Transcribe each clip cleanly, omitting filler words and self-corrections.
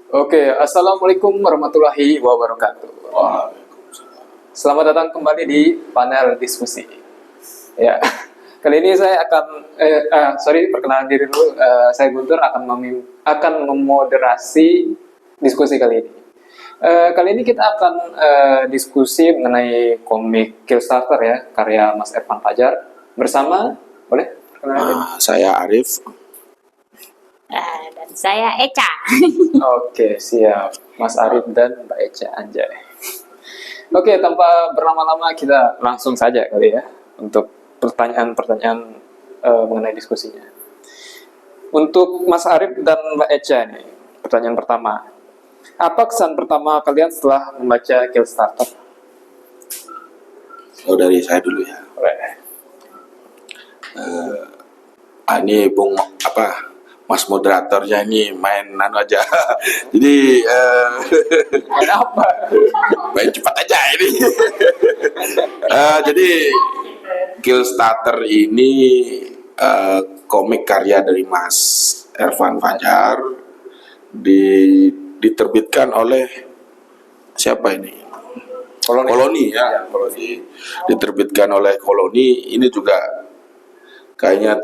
Oke, Assalamualaikum warahmatullahi wabarakatuh. Selamat datang kembali di panel diskusi. Ya, kali ini saya akan, perkenalan diri dulu. Saya Guntur akan memoderasi diskusi kali ini. Kali ini kita akan diskusi mengenai komik Killstarter ya, karya Mas Ervan Fajar bersama, boleh perkenalan diri? Saya Arif. Dan saya Eca. Oke, siap. Mas Arif dan Mbak Eca, anjay. Oke, tanpa berlama-lama kita langsung saja kali ya untuk pertanyaan-pertanyaan mengenai diskusinya. Untuk Mas Arif dan Mbak Eca nih, pertanyaan pertama. Apa kesan pertama kalian setelah membaca Killstarter? Dari saya dulu ya. Boleh. Ini Mas moderatornya ini main aja. Jadi Kenapa? main cepat aja ini. Jadi Killstarter ini komik karya dari Mas Ervan Fajar, diterbitkan oleh siapa ini? Koloni ya. Koloni. Diterbitkan oleh Koloni. Ini juga kayaknya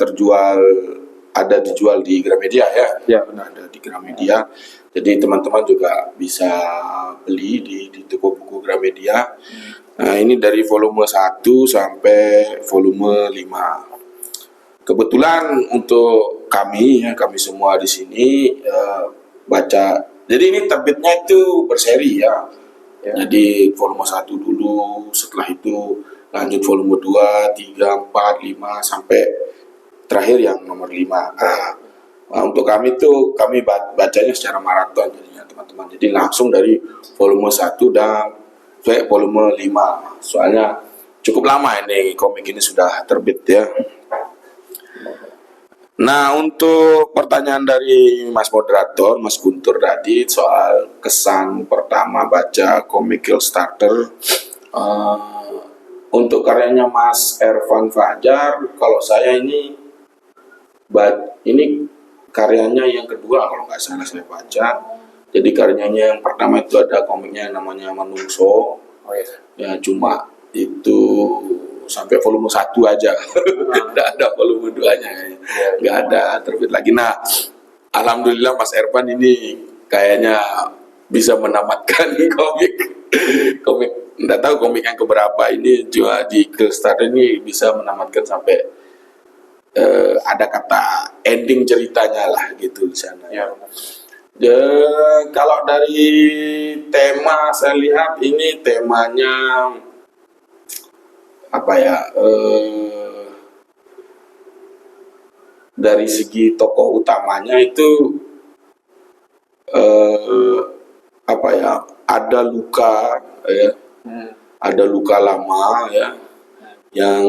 ada dijual di Gramedia ya. Ya, benar. Ada di Gramedia. Jadi teman-teman juga bisa beli di toko buku Gramedia. Nah, ini dari volume 1 sampai volume 5. Kebetulan untuk kami semua di sini baca. Jadi ini terbitnya itu berseri ya. Jadi volume 1 dulu, setelah itu lanjut volume 2, 3, 4, 5 sampai terakhir yang nomor 5. Nah, untuk kami bacanya secara maraton jadinya teman-teman. Jadi langsung dari volume 1 dan sampai volume 5. Soalnya cukup lama ini komik ini sudah terbit ya. Nah, untuk pertanyaan dari Mas moderator, Mas Guntur tadi soal kesan pertama baca komik Killstarter, untuk karyanya Mas Ervan Fajar, kalau saya ini karyanya yang kedua kalau nggak salah saya baca. Jadi karyanya yang pertama itu ada komiknya namanya Manungso. Ya cuma itu sampai volume 1 aja. Nggak ada volume 2-nya. Nggak ada terbit lagi. Nah, alhamdulillah Mas Ervan ini kayaknya bisa menamatkan komik. Nggak tahu komik yang keberapa ini juga di Killstarter ini bisa menamatkan sampai ada kata ending ceritanya lah gitu di sana. Ya. Kalau dari tema saya lihat ini temanya dari segi tokoh utamanya itu ada luka ya, ada luka lama ya yang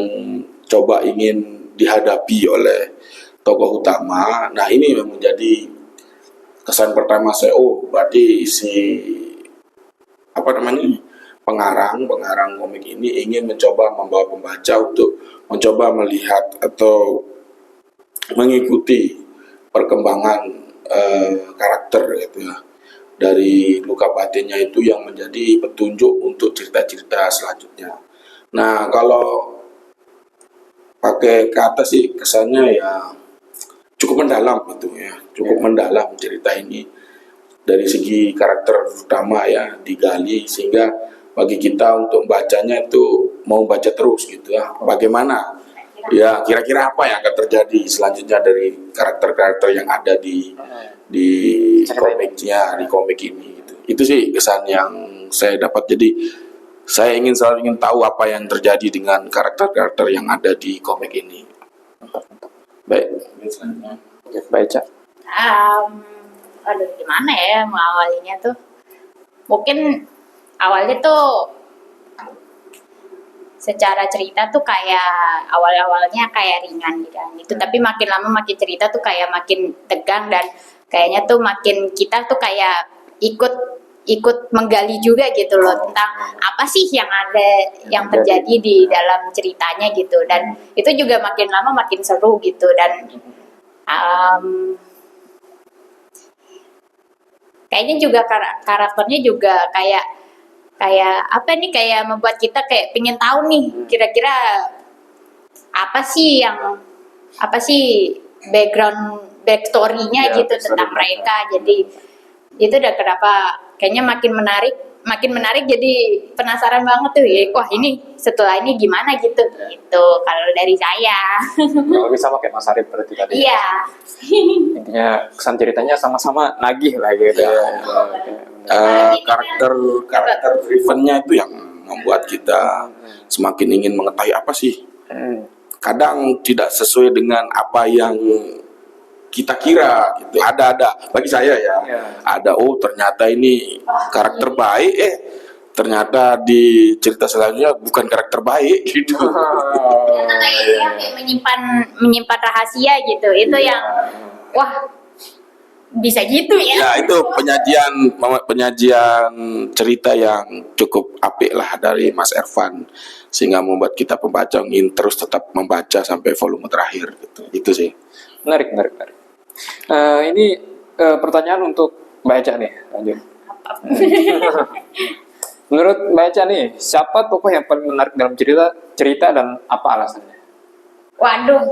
coba ingin dihadapi oleh tokoh utama. Nah, ini yang menjadi kesan pertama saya. Berarti pengarang komik ini ingin mencoba membawa pembaca untuk mencoba melihat atau mengikuti perkembangan karakter gitu ya. Dari luka batinnya itu yang menjadi petunjuk untuk cerita-cerita selanjutnya. Nah, kalau pakai kata sih kesannya ya cukup mendalam gitu ya, mendalam cerita ini dari segi karakter utama ya digali sehingga bagi kita untuk bacanya itu mau baca terus gitu ya. Bagaimana ya kira-kira apa yang akan terjadi selanjutnya dari karakter-karakter yang ada di komiknya, di komik ini gitu. Itu sih kesan yang saya dapat. Jadi saya selalu ingin tahu apa yang terjadi dengan karakter-karakter yang ada di komik ini. Baik. Baca. Gimana ya mengawalinya tuh? Mungkin awalnya tuh secara cerita tuh kayak awalnya kayak ringan gitu kan. Tapi makin lama makin cerita tuh kayak makin tegang dan kayaknya tuh makin kita tuh kayak ikut menggali juga gitu loh tentang apa sih yang ada yang terjadi di dalam ceritanya gitu, dan itu juga makin lama makin seru gitu. Dan kayaknya juga karakternya juga kayak kayak apa nih, kayak membuat kita kayak pengen tahu nih kira-kira apa sih backstory-nya Ya, gitu backstory tentang mereka. mereka. Jadi itu udah kenapa kayaknya makin menarik, jadi penasaran banget tuh ya. Wah, ini setelah ini gimana gitu kalau dari saya. Kalau bisa pakai Mas Arif berarti tadi. Iya. Intinya kesan ceritanya sama-sama nagih lah gitu. Ya. Oke, benar. Karakter drivennya itu yang membuat kita semakin ingin mengetahui apa sih. Kadang tidak sesuai dengan apa yang kita kira gitu. Ada bagi saya ya. Ya. Ada ternyata ini karakter baik, ternyata di cerita selanjutnya bukan karakter baik gitu. Ternyata kayak dia kayak menyimpan rahasia gitu. Itu yang wah, bisa gitu ya. Ya itu penyajian cerita yang cukup apik lah dari Mas Ervan, sehingga membuat kita pembaca ingin terus tetap membaca sampai volume terakhir gitu. Itu sih. Menarik. Ini pertanyaan untuk Mbak Eca nih, lanjut. Menurut Mbak Eca nih, siapa tokoh yang paling menarik dalam cerita dan apa alasannya? Waduh,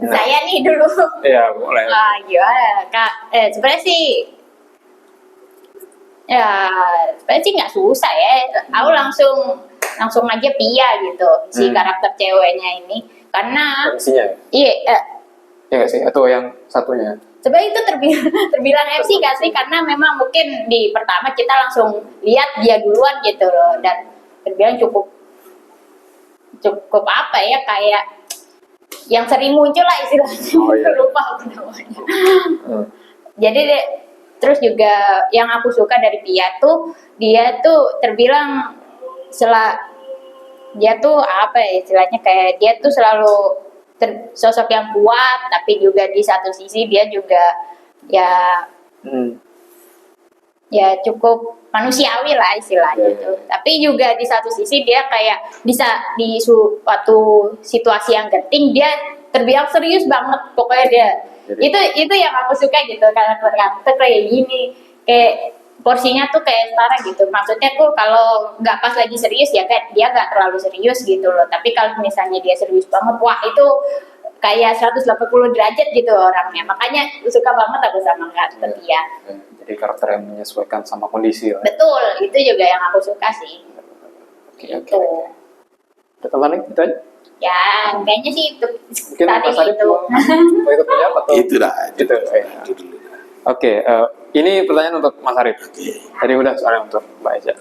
saya nih dulu. Iya, boleh. Gimana Kak? Sebenarnya sih nggak susah ya. Aku langsung aja Pia gitu, si karakter ceweknya ini, karena Isinya ya? iya Ya nggak sih? Atau yang satunya? sebenarnya itu terbilang MC gak sih, karena memang mungkin di pertama kita langsung lihat dia duluan gitu loh, dan terbilang cukup apa ya, kayak yang sering muncul lah istilahnya. Oh, iya. Lupa aku namanya. Jadi terus juga yang aku suka dari Pia tuh, dia tuh terbilang dia tuh apa ya istilahnya, kayak dia tuh selalu sosok yang kuat, tapi juga di satu sisi dia juga ya cukup manusiawi lah istilahnya itu. Tapi juga di satu sisi dia kayak bisa di suatu situasi yang genting dia terbilang serius banget pokoknya dia. Jadi- Itu yang aku suka gitu, karakter kayak gini, kayak porsinya tuh kayak setara gitu. Maksudnya tuh kalau nggak pas lagi serius ya kayak dia nggak terlalu serius gitu loh. Tapi kalau misalnya dia serius banget, wah itu kayak 180 derajat gitu orangnya. Makanya suka banget aku sama karakter dia. Jadi karakter yang menyesuaikan sama kondisi lah. Betul, itu juga yang aku suka sih. Oke. Gitu. Ada tambahan itu aja? Ya, kayaknya sih itu Mungkin tadi Mas Arif itu. mau ikut menjawab atau? Itu dah. Gitu, ya. Itu dulu. Oke, ini pertanyaan untuk Mas Arif. Oke. Tadi udah soalnya untuk Mbak Eca.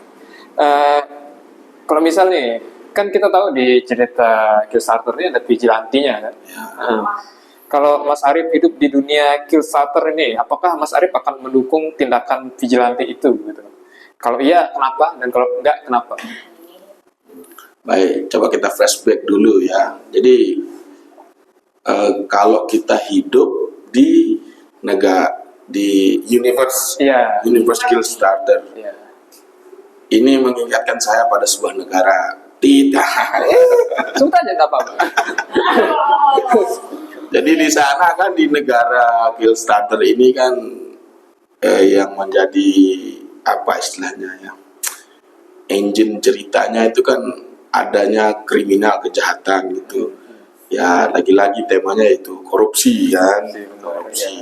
Kalau misal nih, kan kita tahu di cerita Killstarter ini ada vigilantinya kan? Ya. Kalau Mas Arif hidup di dunia Killstarter ini, apakah Mas Arif akan mendukung tindakan vigilante itu? Gitu? Kalau iya, kenapa? Dan kalau enggak, kenapa? Baik, coba kita flashback dulu ya. Jadi kalau kita hidup di universe Iya. Killstarter, Iya. ini mengingatkan saya pada sebuah negara. Tidak. Sebut aja nggak apa-apa. Jadi di sana kan, di negara Killstarter ini kan yang menjadi apa istilahnya ya, engine ceritanya itu kan adanya kriminal, kejahatan gitu. Ya lagi-lagi temanya itu korupsi kan, korupsi.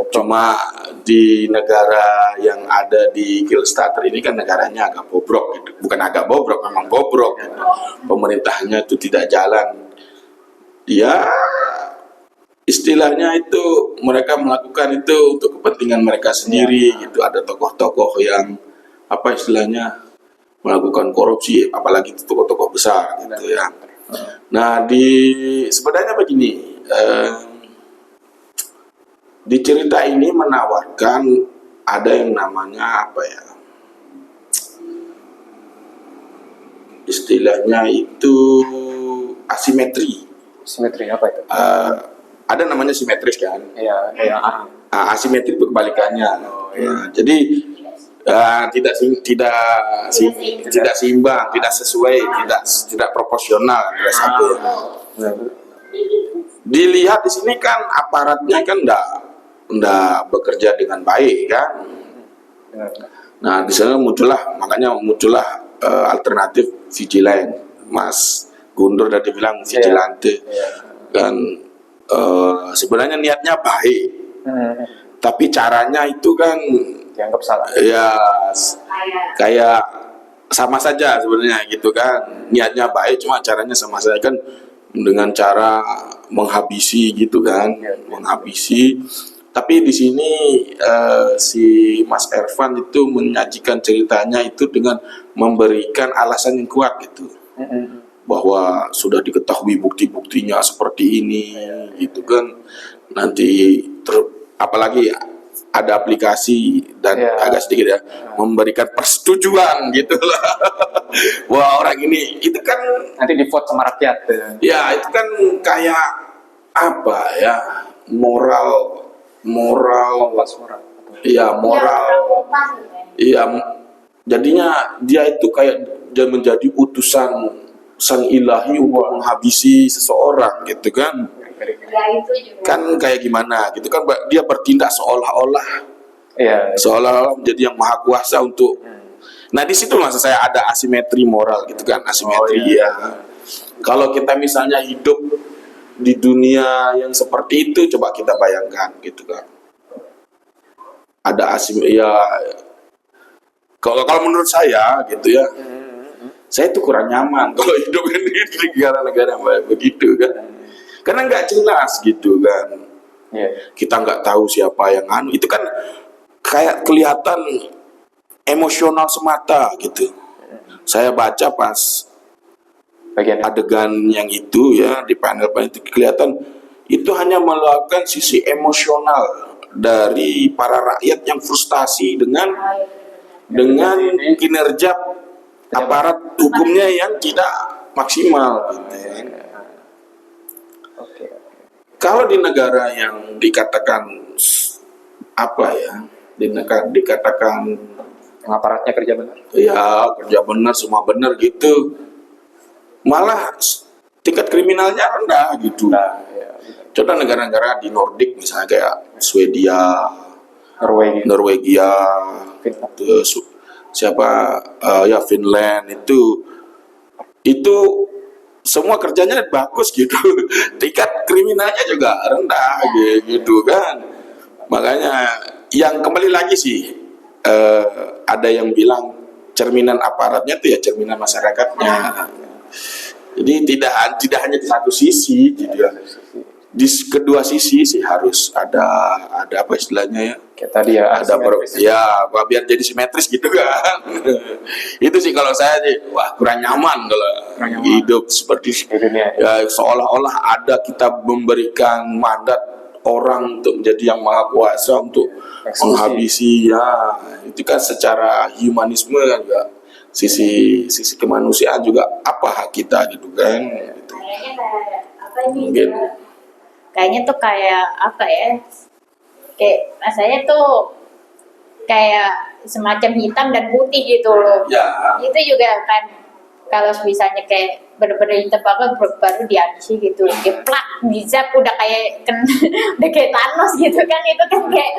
Cuma di negara yang ada di Killstarter ini kan negaranya agak bobrok gitu. Bukan agak bobrok, memang bobrok gitu. Pemerintahnya itu tidak jalan. Ya istilahnya itu mereka melakukan itu untuk kepentingan mereka sendiri gitu. Ada tokoh-tokoh yang apa istilahnya melakukan korupsi, apalagi itu tokoh-tokoh besar gitu ya. Nah sebenarnya begini, di cerita ini menawarkan ada yang namanya apa ya, istilahnya itu asimetri. Simetri apa itu? Ada namanya simetris kan. Iya. Asimetri itu kebalikannya. Nah, jadi tidak seimbang, tidak sesuai, tidak proporsional antara satu. Dilihat di sini kan aparatnya kan enggak bekerja dengan baik kan. Nah, di sana makanya muncullah alternatif vigilant. Mas Guntur tadi bilang vigilante. Dan sebenarnya niatnya baik, tapi caranya itu kan Dianggap salah. ya kayak sama saja sebenarnya gitu kan. Niatnya baik, cuma caranya sama saja kan, dengan cara menghabisi gitu kan, menghabisi. Tapi di sini si Mas Ervan itu menyajikan ceritanya itu dengan memberikan alasan yang kuat gitu, bahwa sudah diketahui bukti-buktinya seperti ini gitu kan. Nanti apalagi ada aplikasi dan agak sedikit ya memberikan persetujuan gitu lah. Wah, orang ini itu kan Nanti di vote sama rakyat. ya itu kan kayak apa ya, moral iya moral iya, jadinya dia itu kayak dia menjadi utusan sang ilahi untuk menghabisi seseorang gitu kan. Ya itu juga. Kan kayak gimana gitu kan, dia bertindak seolah-olah menjadi yang maha kuasa untuk. Nah, di situ maksud saya ada asimetri moral gitu kan, asimetri ya. Kalau kita misalnya hidup di dunia yang seperti itu, coba kita bayangkan gitu kan. Ada ya, kalau menurut saya gitu ya, saya tuh kurang nyaman kalau hidup di negara-negara begitu kan, karena nggak jelas gitu kan. Kita nggak tahu siapa yang itu kan kayak kelihatan emosional semata gitu. Saya baca pas Bagian adegan yang itu ya, di panel itu kelihatan itu hanya melakukan sisi emosional dari para rakyat yang frustasi dengan kinerja aparat hukumnya yang tidak maksimal gitu ya. Kalau di negara yang dikatakan apa ya, dikatakan aparatnya kerja benar. ya kerja benar, semua benar gitu, malah tingkat kriminalnya rendah gitu. Contoh negara-negara di Nordik misalnya kayak Swedia, Norwegia, terus siapa ya Finland itu semua kerjanya bagus gitu. Tingkat kriminalnya juga rendah gitu kan. Makanya yang kembali lagi sih ada yang bilang cerminan aparatnya itu ya cerminan masyarakatnya. Jadi tidak hanya di satu sisi gitu ya. Di kedua sisi sih harus ada apa istilahnya ya? Kayak tadi ya, ada biar jadi simetris gitu kan. Itu sih kalau saya sih, wah kurang nyaman kalau hidup seperti ya, seolah-olah ada kita memberikan mandat orang untuk menjadi yang maha kuasa untuk menghabisi ya. Itu kan secara humanisme juga, sisi kemanusiaan juga, apa hak kita gitu kan. Gitu. Kayaknya kayak apa ini? Mungkin. Kayaknya tuh kayak apa ya? Kayak rasanya tuh kayak semacam hitam dan putih gitu loh. Ya. Itu juga kan kalau misalnya kayak bener-bener hitam banget baru dihabisi gitu, jeplak, dijab udah kayak udah kayak Thanos gitu kan, itu kan kayak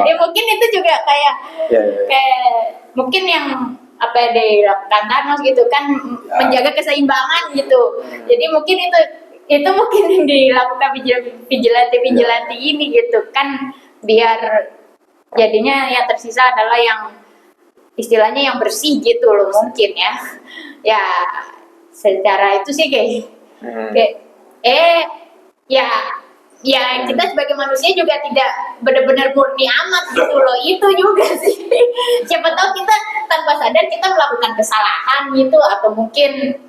ya mungkin itu juga kayak kayak mungkin yang apa yang dilakukan Thanos gitu kan, menjaga keseimbangan gitu. Jadi mungkin itu mungkin yang dilakukan vigilante ini gitu kan, biar jadinya yang tersisa adalah yang istilahnya yang bersih gitu loh mungkin ya. Ya secara itu sih kayak ya kita sebagai manusia juga tidak benar-benar murni amat gitu loh, itu juga sih. Siapa tahu kita tanpa sadar kita melakukan kesalahan gitu, atau mungkin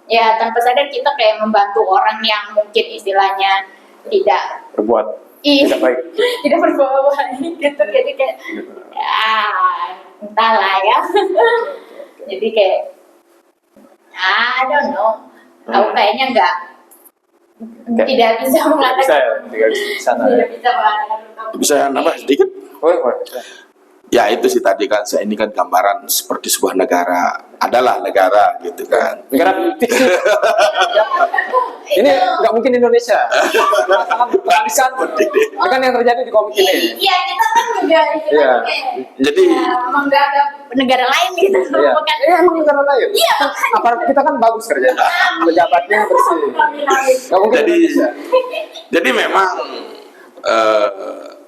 ya tanpa sadar kita kayak membantu orang yang mungkin istilahnya tidak berbuat tidak baik, tidak berbuat baik gitu. Jadi kayak entahlah ya. Jadi kayak I don't know. Aku kayaknya tidak bisa mengatakan. tidak bisa mengatakan. Bisa nambah sedikit? Boleh. Ya itu sih tadi kan, ini kan gambaran seperti sebuah negara, adalah negara gitu kan. Negara fiktif. Ini nggak mungkin Indonesia. Sangat mengerikan. Ini kan yang terjadi di komik ini. Iya, kita kan juga Iya. Jadi menganggap negara lain gitu. Iya. Bukan. Emang negara lain. Iya. Aparat kita kan bagus kerjanya. Pejabatnya bersih. Nggak mungkin Jadi- Indonesia. Jadi memang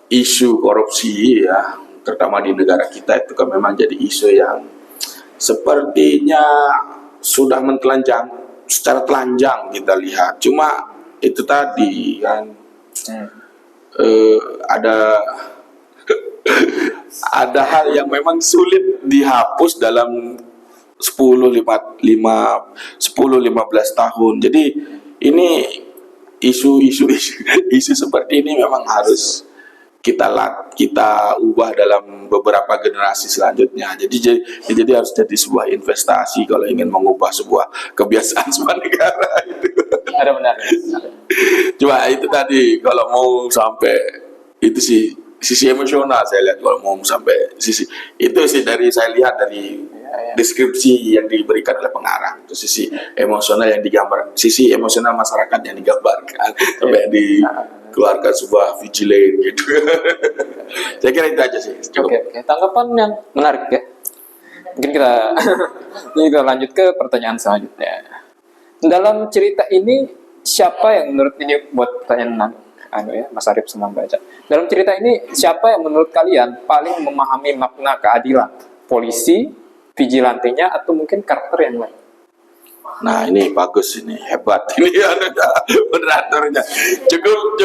isu korupsi ya, terutama di negara kita itu kan memang jadi isu yang sepertinya sudah mentelanjang, secara telanjang kita lihat. Cuma itu tadi kan ada ada hal yang memang sulit dihapus dalam 10-15 tahun. Jadi ini isu seperti ini memang harus kita ubah dalam beberapa generasi selanjutnya. Jadi harus jadi sebuah investasi kalau ingin mengubah sebuah kebiasaan sebuah negara itu. Ada benar. Cuma itu tadi kalau mau sampai itu sih sisi emosional saya lihat, kalau mau sampai sisi itu sih dari saya lihat dari deskripsi yang diberikan oleh pengarang, itu sisi emosional yang digambar, sisi emosional masyarakat yang digambarkan sampai dikeluarkan sebuah vigilante gitu. Saya kira itu aja sih. Cukup. Oke. Tanggapan yang menarik ya. Mungkin kita lanjut ke pertanyaan selanjutnya. Dalam cerita ini siapa yang menurut ini buat pertanyaan Mas Arif sama Mbak Eca. Dalam cerita ini siapa yang menurut kalian paling memahami makna keadilan? Polisi, vigilantenya, atau mungkin karakter yang lain? Nah ini bagus, ini hebat ini moderatornya. Cukup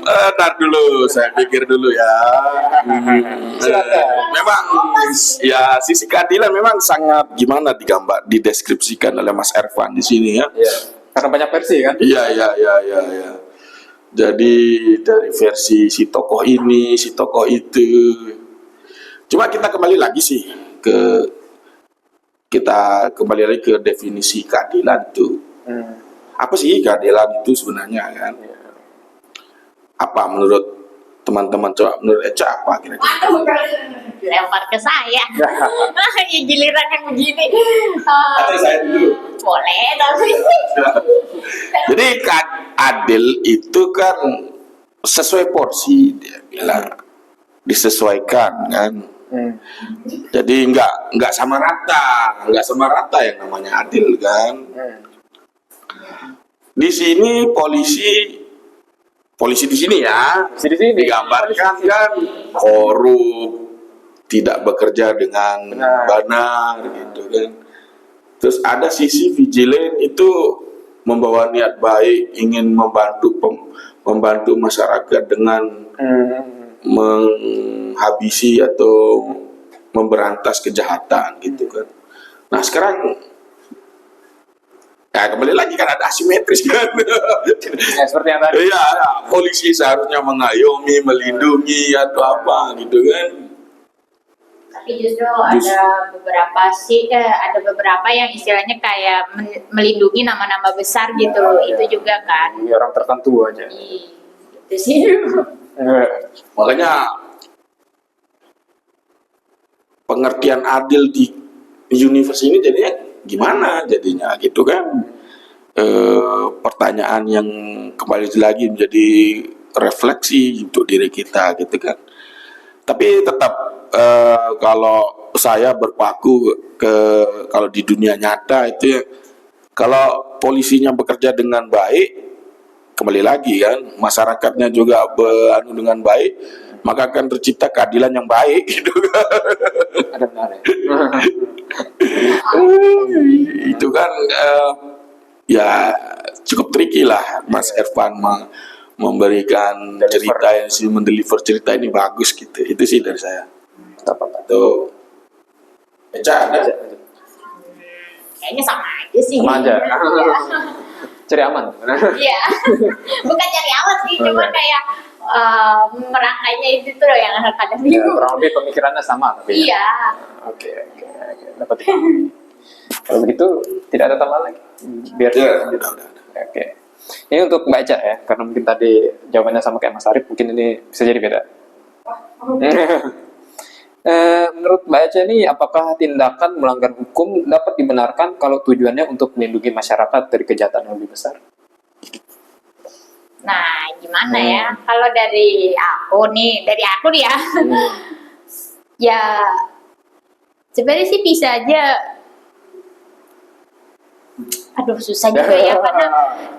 Ntar dulu, saya pikir dulu ya. Memang ya sisi keadilan memang sangat gimana dideskripsikan oleh Mas Ervan di sini ya. Iya. Karena banyak versi kan? Iya. Jadi dari versi si tokoh ini, si tokoh itu. Cuma kita kembali lagi ke definisi keadilan itu. Apa sih keadilan itu sebenarnya kan? Apa menurut teman-teman, coba menurut Eca apa kira-kira? Waduh, lempar ke saya. Ya giliran yang begini. Atau saya dulu. Boleh, tapi Jadi adil itu kan sesuai porsi, dia bilang disesuaikan kan. Jadi nggak sama rata yang namanya adil kan. Di sini polisi di sini ya Di sini digambarkan kan korup, tidak bekerja dengan benar gitu kan. Terus ada sisi vigilant itu membawa niat baik, ingin membantu masyarakat dengan menghabisi atau memberantas kejahatan gitu kan. Nah sekarang ya kembali lagi kan ada asimetris kan. Ya, seperti yang tadi. Iya, polisi seharusnya mengayomi, melindungi atau apa gitu kan. tapi justru ada beberapa yang istilahnya kayak melindungi nama-nama besar gitu loh. Itu juga kan. Ini orang tertentu aja. Itu sih. Makanya pengertian adil di universe ini jadinya gimana jadinya gitu kan. Pertanyaan yang kembali lagi menjadi refleksi untuk diri kita gitu kan. Tapi tetap kalau saya berpaku kalau di dunia nyata itu ya, kalau polisinya bekerja dengan baik, kembali lagi kan, masyarakatnya juga dengan baik, maka akan tercipta keadilan yang baik gitu kan. Ada benar ya. Itu kan ya cukup tricky lah Mas Ervan memberikan cerita yang mendeliver cerita ini bagus gitu. Itu sih dari saya. Tuh. Eca ada? Kayaknya sama aja sih. Sama aja. Iya. Cari aman. Iya. Bukan cari amat sih, cuma kayak merangkainya itu tuh loh yang kadang Ya, bingung. kurang lebih pemikirannya sama tapi. Iya. Oke. Dapat. Kalau begitu tidak ada tambahan lagi. Biar lanjut. Udah. Oke. Ini untuk Mbak Eca ya, karena mungkin tadi jawabannya sama kayak Mas Arif, mungkin ini bisa jadi beda. menurut Mbak Ece ini, apakah tindakan melanggar hukum dapat dibenarkan kalau tujuannya untuk melindungi masyarakat dari kejahatan yang lebih besar? Nah, gimana ya? Kalau dari aku nih ya, ya sebenarnya sih bisa aja. Aduh, susah juga ya,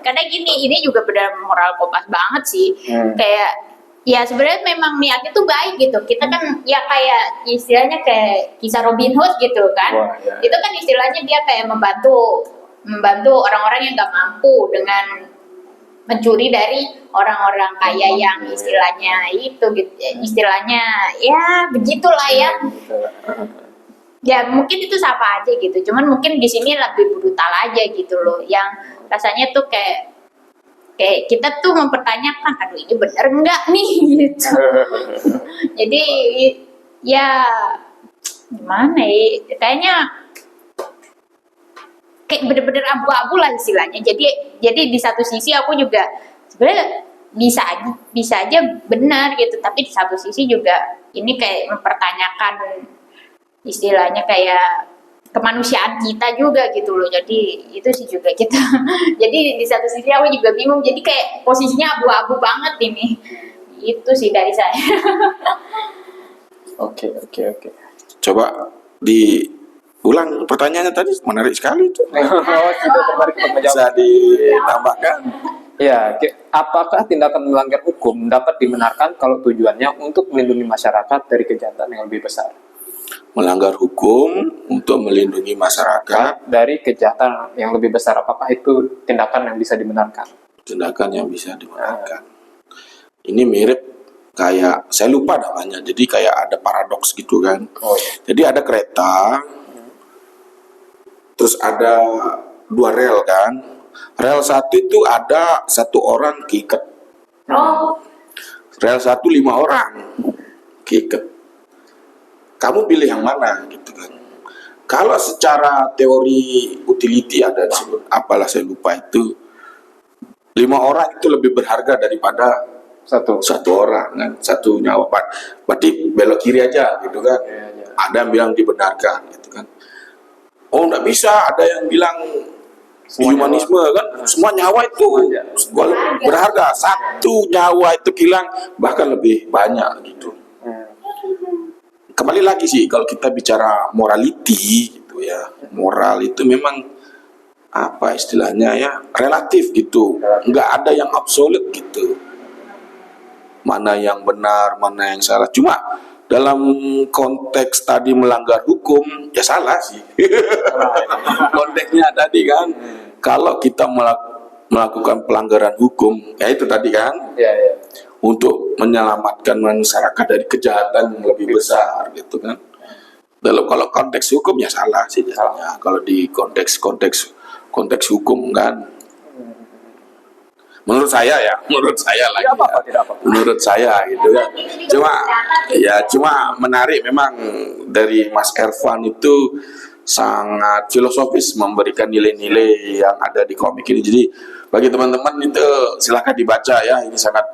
karena gini, ini juga benar moral kompas banget sih. Kayak ya sebenarnya memang niatnya tuh baik gitu. Kita kan ya kayak istilahnya kayak kisah Robin Hood gitu kan. Wah, ya. Itu kan istilahnya dia kayak membantu orang-orang yang nggak mampu dengan mencuri dari orang-orang kaya yang istilahnya itu gitu. Istilahnya ya begitulah ya. Ya mungkin itu sama aja gitu. Cuman mungkin di sini lebih brutal aja gitu loh. Yang rasanya tuh kayak kita tuh mempertanyakan, aduh ini bener nggak nih gitu. Jadi ya gimana ya, kayaknya kayak bener-bener abu-abu lah istilahnya. Jadi di satu sisi aku juga sebenarnya bisa aja benar gitu, tapi di satu sisi juga ini kayak mempertanyakan istilahnya kayak kemanusiaan kita juga gitu loh. Jadi itu sih juga kita. Jadi di satu sisi aku juga bingung. Jadi kayak posisinya abu-abu banget ini. Itu sih dari saya. Oke. Coba diulang pertanyaannya tadi, menarik sekali itu. Sudah tertarik untuk menjawab. Bisa ditambahkan. Ya, apakah tindakan melanggar hukum dapat dibenarkan kalau tujuannya untuk melindungi masyarakat dari kejahatan yang lebih besar? Melanggar hukum untuk melindungi masyarakat Dari kejahatan yang lebih besar, apakah itu tindakan yang bisa dibenarkan? tindakan yang bisa dibenarkan. Ini mirip kayak, saya lupa namanya, jadi kayak ada paradoks gitu kan. Jadi ada kereta, terus ada dua rel kan. Rel satu itu ada satu orang keikat, Oh, rel satu 5 orang keikat. Kamu pilih yang mana gitu kan. Kalau secara teori utility ada disebut, apalah saya lupa itu, 5 orang itu lebih berharga daripada satu orang kan, satu nyawa. Berarti belok kiri aja gitu kan. Ada yang bilang dibenarkan gitu kan. Oh nggak bisa, ada yang bilang humanisme kan, semua nyawa itu berharga, satu nyawa itu hilang bahkan lebih banyak gitu. Kembali lagi sih, kalau kita bicara morality gitu ya, moral itu memang apa istilahnya ya, relatif gitu, nggak ada yang absolut gitu, mana yang benar mana yang salah. Cuma dalam konteks tadi melanggar hukum ya salah sih. Konteksnya tadi kan, kalau kita melakukan pelanggaran hukum ya itu tadi kan, untuk menyelamatkan masyarakat dari kejahatan yang lebih besar gitu kan. Kalau konteks hukum ya salah sih jalannya. Kalau di konteks hukum kan, menurut saya lagi Tidak apa-apa. menurut saya gitu kan. Cuma menarik memang dari Mas Ervan itu sangat filosofis memberikan nilai-nilai yang ada di komik ini. Jadi bagi teman-teman itu silahkan dibaca ya, ini sangat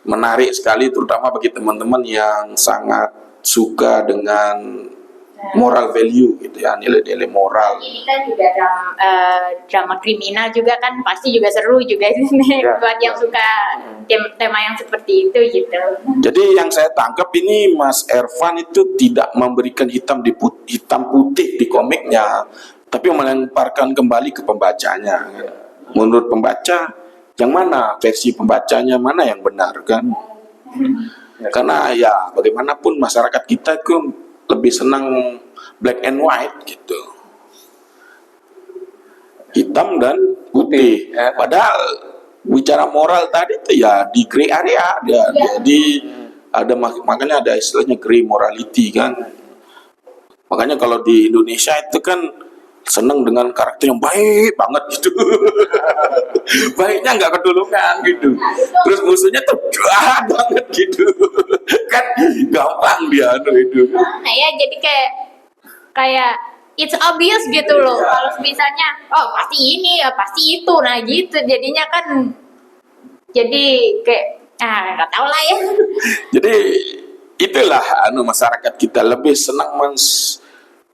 menarik sekali, terutama bagi teman-teman yang sangat suka dengan moral value gitu ya, nilai-nilai moral. ini kan juga drama kriminal juga kan pasti juga seru juga sih buat yang suka tema yang seperti itu gitu. Jadi yang saya tangkap ini Mas Ervan itu tidak memberikan hitam putih di komiknya, tapi melemparkan kembali ke pembacanya. Menurut pembaca, yang mana versi pembacanya mana yang benar kan? Karena ya bagaimanapun masyarakat kita itu lebih senang black and white gitu, hitam dan putih. Padahal bicara moral tadi itu ya di gray area, makanya ada istilahnya gray morality kan. Makanya kalau di Indonesia itu kan seneng dengan karakter yang baik banget gitu. Baiknya nggak ketulungan gitu. Terus musuhnya tuh jahat banget gitu. Kan gampang dia itu. Nah ya jadi kayak it's obvious gitu loh. Kalau misalnya oh pasti ini ya pasti itu, nah gitu jadinya kan jadi kayak nggak tahu lah ya. Jadi itulah masyarakat kita lebih senang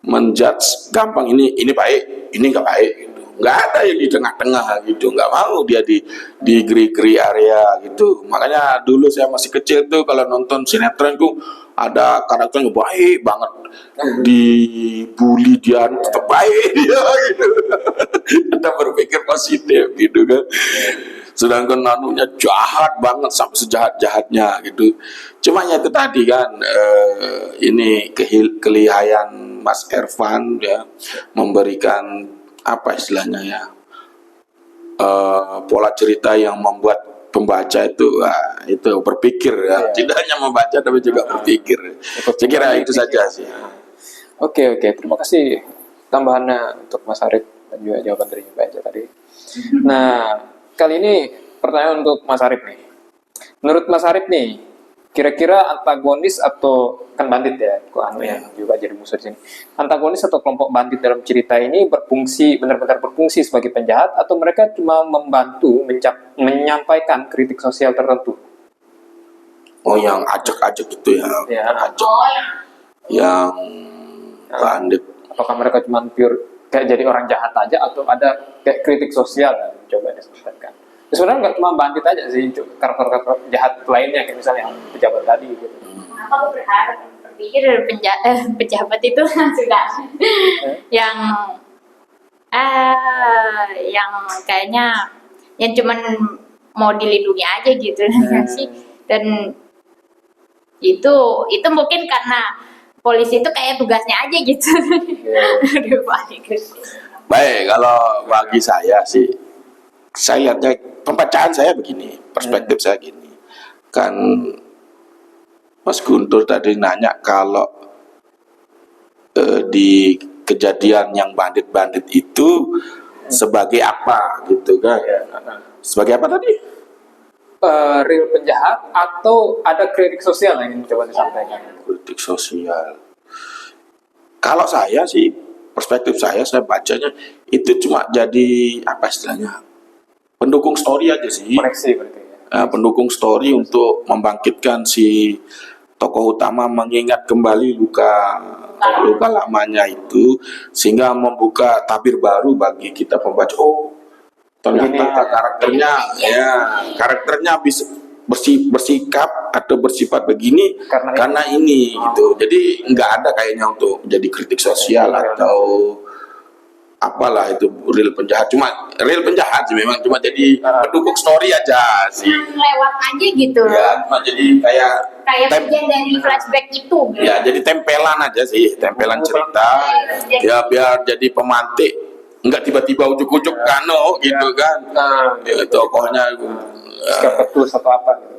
menjudge gampang, ini baik, ini nggak baik gitu. Nggak ada yang di tengah-tengah gitu, nggak mau dia di gray area gitu. Makanya dulu saya masih kecil tuh kalau nonton sinetron tuh ada karakternya baik banget, dibully dia tetap baik dia gitu. Kita berpikir positif gitu kan. Sedangkan nanunya jahat banget sampai sejahat-jahatnya gitu. Cuma ya itu tadi kan, ini kelihayan Mas Ervan ya, memberikan apa istilahnya ya, pola cerita yang membuat pembaca itu itu berpikir ya. Tidak hanya membaca tapi juga berpikir. Saya kira itu saja sih. Oke, terima kasih tambahannya untuk Mas Arif dan juga jawaban dari Mbak Eja tadi. Nah, kali ini pertanyaan untuk Mas Arif nih. Menurut Mas Arif nih, kira-kira antagonis atau kan bandit ya, yang juga jadi musuh di sini. Antagonis atau kelompok bandit dalam cerita ini benar-benar berfungsi sebagai penjahat atau mereka cuma membantu menyampaikan kritik sosial tertentu? Oh, yang ajak-ajak itu ya. Ya. Ajak. Yang bandit. Apakah mereka cuma pure kayak jadi orang jahat aja atau ada kayak kritik sosial yang coba disampaikan? Sebenarnya nggak cuma bandit aja sih, karakter jahat lainnya kayak misalnya pejabat tadi gitu. Aku berpikir pejabat itu sudah yang kayaknya yang cuman mau dilindungi aja gitu sih. Dan itu mungkin karena polisi itu kayak tugasnya aja gitu. Baik, kalau bagi saya sih, saya lihatnya pembacaan saya begini, perspektif saya gini. Kan Mas Guntur tadi nanya kalau di kejadian yang bandit-bandit itu sebagai apa gitu kan? Sebagai apa tadi? Real penjahat atau ada kritik sosial yang ingin coba disampaikan? Kritik sosial. Kalau saya sih, perspektif saya bacanya itu cuma jadi apa istilahnya, pendukung story aja sih. Koneksi berarti ya. Pendukung story untuk membangkitkan si tokoh utama, mengingat kembali luka lamanya itu, sehingga membuka tabir baru bagi kita pembaca. Oh, ternyata karakternya bisa bersikap atau bersifat begini karena ini gitu. Jadi nggak ada kayaknya untuk jadi kritik sosial atau apalah itu real penjahat. Cuma real penjahat sih memang cuma jadi pendukung story aja sih. Lewat aja gitu. Ya, cuma jadi kayak bagian dari flashback itu. Gitu. Ya, jadi tempelan aja sih, tempelan cerita. Ya biar jadi pemantik. Enggak tiba-tiba ujuk-ujuk kano gitu kan. Ya, tokohnya ketus atau apa gitu.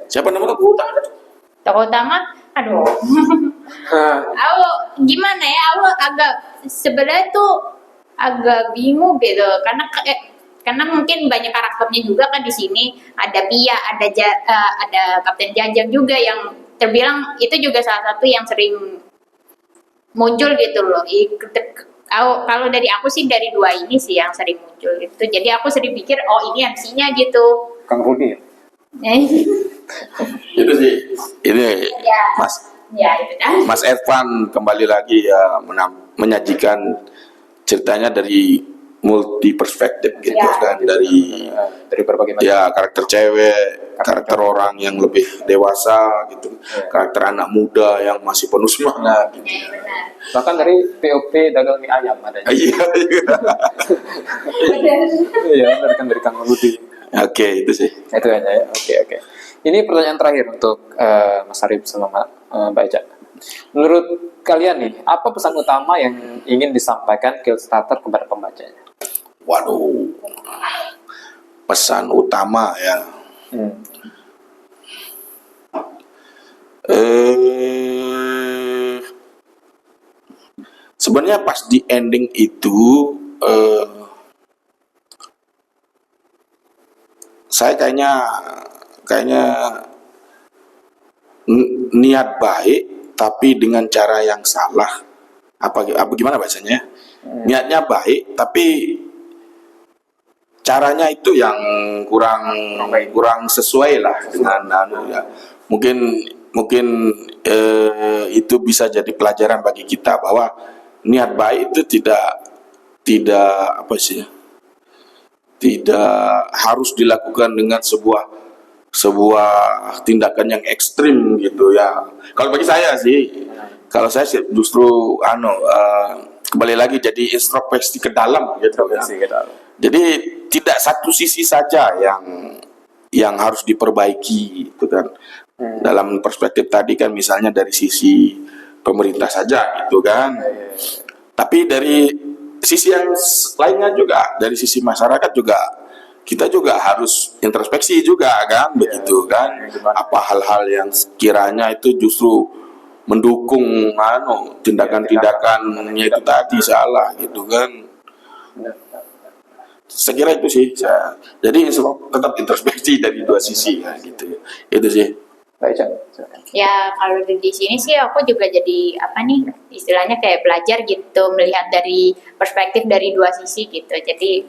Siapa nama tokoh utama? Tokoh utama, aduh. Aku gimana ya? Aku sebenarnya tuh agak bingung gitu karena mungkin banyak karakternya juga kan di sini. Ada Pia, ada Kapten Jajang juga yang terbilang itu juga salah satu yang sering muncul gitu loh. Kalau dari aku sih dari dua ini sih yang sering muncul gitu. Jadi aku sering pikir ini MC-nya gitu. Kang Rudi ya? Itu sih. Ini ya, itu kan. Mas Ervan kembali lagi ya menyajikan ceritanya dari multi perspektif gitu kan, dari berbagai macam karakter cewek, karakter orang yang lebih dewasa gitu, karakter anak muda yang masih penuh semangat gitu. Benar. Bahkan dari POP dagang mie ayam ada. Iya. Iya, benar kan dari Kang Rudi. Oke, itu sih. Itu aja ya. Oke. Ini pertanyaan terakhir untuk Mas Arif sama Mbak Eja. Menurut kalian nih, apa pesan utama yang ingin disampaikan Killstarter kepada pembacanya? Waduh, pesan utama ya. Sebenarnya pas di ending itu saya kayaknya niat baik tapi dengan cara yang salah. Apa gimana bahasanya? Niatnya baik tapi caranya itu yang kurang sesuai lah dengan ya. Mungkin mungkin itu bisa jadi pelajaran bagi kita bahwa niat baik itu tidak apa sih ya, tidak harus dilakukan dengan sebuah tindakan yang ekstrim gitu ya. Kalau bagi saya sih, kalau saya sih justru kembali lagi jadi introspeksi ke dalam gitu ya. Jadi tidak satu sisi saja yang harus diperbaiki itu kan. Dalam perspektif tadi kan misalnya dari sisi pemerintah saja gitu kan. Tapi dari sisi yang lainnya juga, dari sisi masyarakat juga, kita juga harus introspeksi juga kan, begitu kan. Apa hal-hal yang sekiranya itu justru mendukung tindakan-tindakannya itu tadi salah gitu kan. Saya kira itu sih. Jadi tetap introspeksi dari dua sisi ya, gitu. Itu sih. Baik, Cak. Ya kalau di sini sih aku juga jadi apa nih istilahnya kayak belajar gitu melihat dari perspektif dari dua sisi gitu. Jadi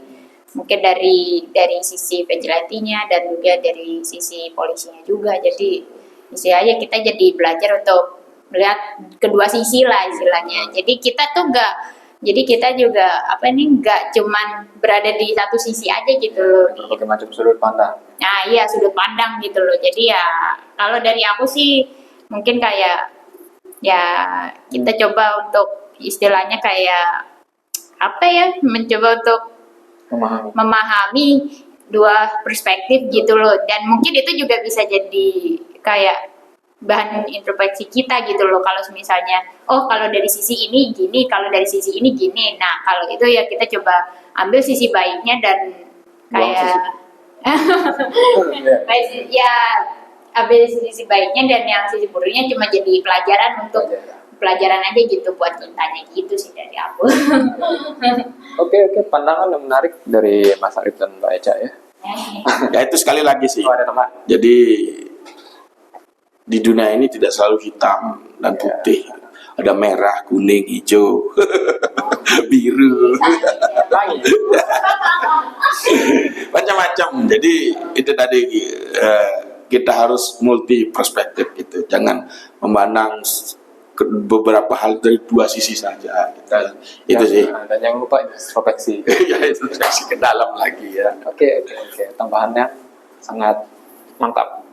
mungkin dari sisi vigilante-nya dan juga dari sisi polisinya juga. Jadi istilahnya kita jadi belajar untuk melihat kedua sisi lah istilahnya. Jadi kita juga nggak cuman berada di satu sisi aja gitu loh. Berbagai macam sudut pandang. Nah iya sudut pandang gitu loh. Jadi ya kalau dari aku sih mungkin kayak ya kita coba untuk istilahnya kayak mencoba untuk memahami dua perspektif gitu loh. Dan mungkin itu juga bisa jadi kayak bahan introspeksi kita gitu loh. Kalau misalnya kalau dari sisi ini gini, kalau dari sisi ini gini. Nah kalau itu ya kita coba ambil sisi baiknya dan kayak ya ambil sisi baiknya dan yang sisi buruknya cuma jadi pelajaran untuk pelajaran aja gitu buat kitanya gitu sih dari aku. Oke, pandangan yang menarik dari Mas Arif dan Mbak Eca ya. Ya itu sekali lagi sih. Ada teman. Jadi di dunia ini tidak selalu hitam dan putih. Ada merah, kuning, hijau, biru, macam-macam. Jadi itu tadi kita harus multi perspektif gitu. Jangan memandang beberapa hal dari dua sisi saja. Itu sih. Dan jangan lupa introspeksi. Ya introspeksi ke dalam lagi ya. Oke. Tambahannya sangat mantap.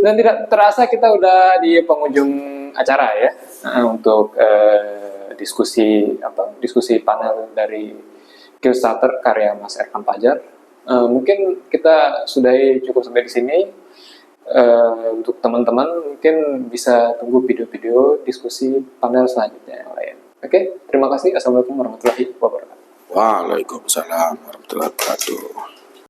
Dan tidak terasa kita udah di penghujung acara ya untuk diskusi panel dari Kickstarter karya Mas Erkan Fajar. Mungkin kita sudahi cukup sampai di sini. Untuk teman-teman mungkin bisa tunggu video-video diskusi panel selanjutnya yang lain. Oke, terima kasih. Assalamualaikum warahmatullahi wabarakatuh. Waalaikumsalam warahmatullahi wabarakatuh.